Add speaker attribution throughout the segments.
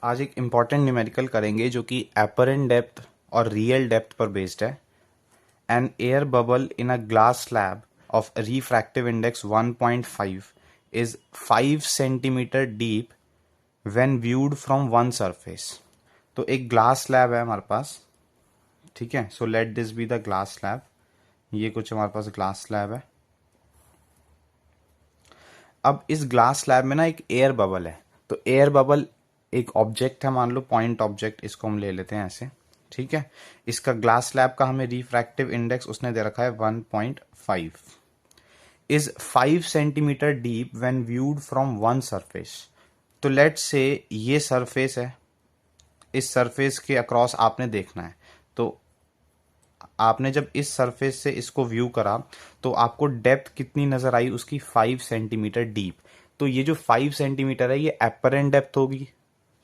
Speaker 1: आज एक important numerical करेंगे जो कि एपरेंट डेप्थ और रियल डेप्थ पर बेस्ड है. An air bubble in a glass slab of refractive index 1.5 is 5 centimetre deep when viewed from one surface. तो एक ग्लास स्लैब है हमारे पास, ठीक है. So let this be the glass slab. ये कुछ हमारे पास ग्लास स्लैब है. अब इस ग्लास स्लैब में ना एक एयर बबल है. तो एयर बबल एक ऑब्जेक्ट है, मान लो पॉइंट ऑब्जेक्ट, इसको हम ले लेते हैं ऐसे, ठीक है. इसका ग्लास स्लैब का हमें रिफ्रैक्टिव इंडेक्स उसने दे रखा है 1.5. Is 5 centimetre deep when viewed from one surface. तो लेट्स से ये सरफेस है, इस सरफेस के अक्रॉस आपने देखना है. तो आपने जब इस सरफेस से इसको व्यू करा तो आपको डेप्थ कितनी नजर आई उसकी 5 सेंटीमीटर डीप. तो ये जो 5 सेंटीमीटर है ये एपरेंट डेप्थ होगी,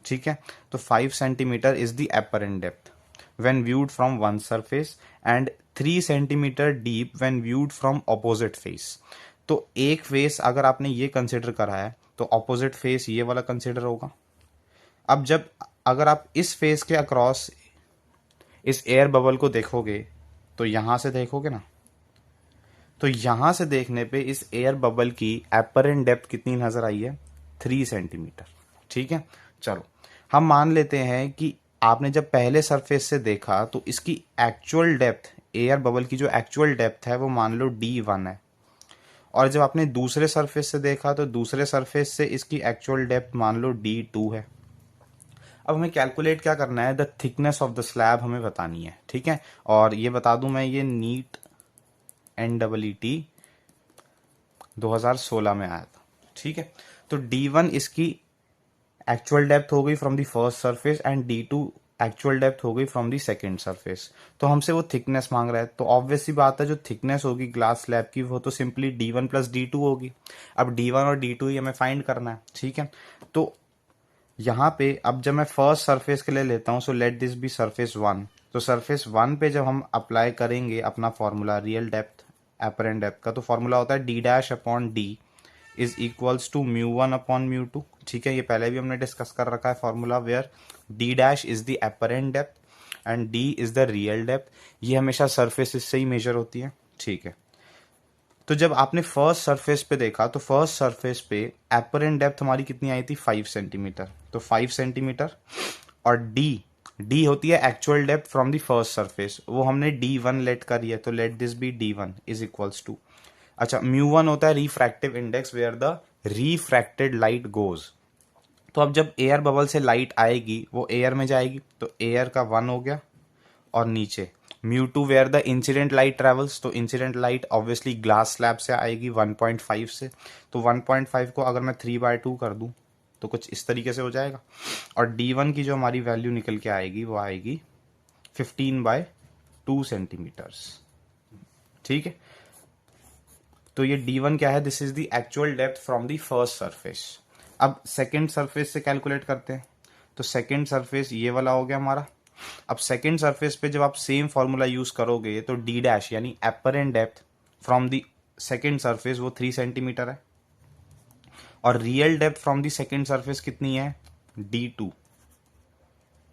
Speaker 1: ठीक है. तो 5 centimetre is the apparent depth when viewed from one surface and 3 centimetre deep when viewed from opposite face. तो एक फेस अगर आपने ये कंसिडर करा है तो ऑपोजिट फेस ये वाला कंसिडर होगा. अब जब अगर आप इस फेस के अक्रॉस इस एयर बबल को देखोगे तो यहां से देखोगे ना, तो यहां से देखने पे इस एयर बबल की एपरेंट डेप्थ कितनी नजर आई है? 3 सेंटीमीटर, ठीक है. चलो हम मान लेते हैं कि आपने जब पहले सरफेस से देखा तो इसकी एक्चुअल डेप्थ, एयर बबल की जो एक्चुअल डेप्थ है वो मान लो D1 है. और जब आपने दूसरे सरफेस से देखा तो दूसरे सरफेस से इसकी एक्चुअल डेप्थ मान लो D2 है. अब हमें कैलकुलेट क्या करना है? The thickness of the slab हमें बतानी है, ठीक है. और ये बता दूं मैं, ये नीट NEET 2016 में आया था, ठीक है. तो D1 इसकी एक्चुअल डेप्थ हो गई from the first surface and D2 actual depth हो गई फ्रॉम द सेकंड सरफेस. तो हमसे वो थिकनेस मांग रहा है, तो ऑब्वियस सी बात है जो थिकनेस होगी ग्लास स्लैब की वो तो सिंपली D1 प्लस D2 होगी. अब D1 और D2 ही हमें फाइंड करना है, ठीक है. तो यहाँ पे अब जब मैं फर्स्ट सरफेस के लिए लेता हूँ, so let this be surface 1. तो सरफेस 1 पे जब हम अप्लाई करेंगे अपना formula real depth apparent depth का, तो फॉर्मूला होता है D' is equals to μ1 upon μ2, ठीक है. ये पहले भी हमने डिस्कस कर रखा है formula, where D' is the apparent depth and D is the real depth. ये हमेशा सरफेस से ही मेजर होती है, ठीक है. तो जब आपने फर्स्ट सरफेस पे देखा तो फर्स्ट सरफेस पे एपरेंट डेप्थ हमारी कितनी आई थी? 5 सेंटीमीटर. तो 5 सेंटीमीटर और डी होती है actual depth from the first surface, वो हमने D1 लेट करी है. तो let this be D1 is equals to, अच्छा, μ1 होता है refractive index where the refracted light goes. तो अब जब एयर बबल से लाइट आएगी वो एयर में जाएगी, तो एयर का 1 हो गया. और नीचे μ2 where the incident light travels, तो incident light obviously glass slab से आएगी 1.5 से. तो 1.5 को अगर मैं 3/2 कर दूं तो कुछ इस तरीके से हो जाएगा. और D1 की जो हमारी वैल्यू निकल के आएगी वो आएगी 15/2 सेंटीमीटर्स, ठीक है. तो ये D1 क्या है? This is the actual depth from the first surface. अब सेकेंड सरफेस से कैलकुलेट करते हैं. तो सेकेंड सरफेस ये वाला हो गया हमारा. अब सेकेंड सरफेस पे जब आप सेम फॉर्मूला यूज करोगे तो D' यानी apparent depth from the second surface वो 3 सेंटीमीटर है. और real depth from the second surface कितनी है? D2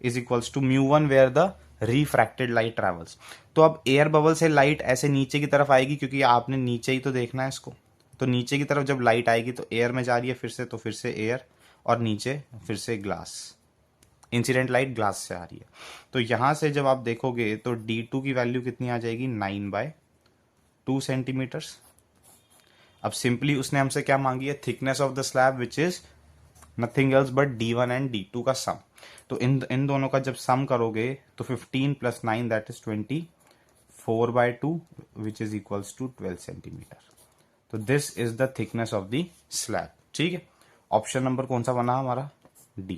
Speaker 1: is equals to μ1 where the refracted light travels. तो अब एयर बबल से लाइट ऐसे नीचे की तरफ आएगी, क्योंकि आपने नीचे ही तो देखना है इसको. तो नीचे की तरफ जब लाइट आएगी तो एयर में जा रही है फिर से, तो फिर से एयर, और नीचे फिर से ग्लास, इंसिडेंट लाइट ग्लास से आ रही है. तो यहां से जब आप देखोगे तो D2 की वैल्यू कितनी आ जाएगी? 9/2 सेंटीमीटर्स. अब सिंपली उसने हमसे क्या मांगी है? Thickness of the slab which is nothing else but D1 and D2 का सम. तो इन दोनों का जब सम करोगे तो 15 + 9 that is 24/2 which is equals to 12 centimetre. तो this is the thickness of the slab, ठीक है. ऑप्शन नंबर कौन सा बना हमारा? D.